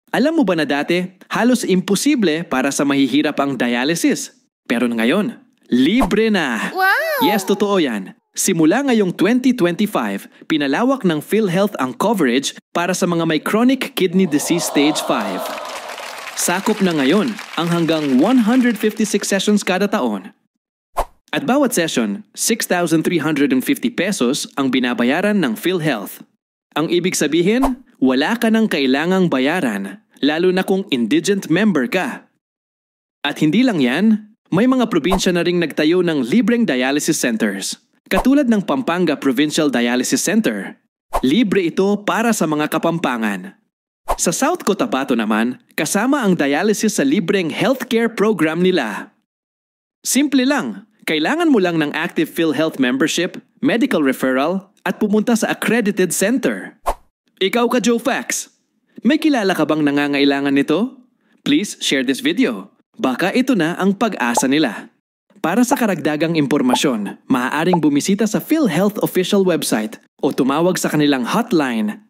Alam mo ba na dati, halos imposible para sa mahihirap ang dialysis? Pero ngayon, libre na! Wow! Yes, totoo yan. Simula ngayong 2025, pinalawak ng PhilHealth ang coverage para sa mga may chronic kidney disease stage 5. Sakop na ngayon ang hanggang 156 sessions kada taon. At bawat session, 6,350 pesos ang binabayaran ng PhilHealth. Ang ibig sabihin, wala ka nang kailangang bayaran, lalo na kung indigent member ka. At hindi lang yan, may mga probinsya na ring nagtayo ng libreng dialysis centers. Katulad ng Pampanga Provincial Dialysis Center. Libre ito para sa mga Kapampangan. Sa South Cotabato naman, kasama ang dialysis sa libreng healthcare program nila. Simple lang, kailangan mo lang ng active PhilHealth membership, medical referral, at pumunta sa accredited center. Ikaw ka, Joe Fax. May kilala ka bang nangangailangan nito? Please share this video. Baka ito na ang pag-asa nila. Para sa karagdagang impormasyon, maaaring bumisita sa PhilHealth official website o tumawag sa kanilang hotline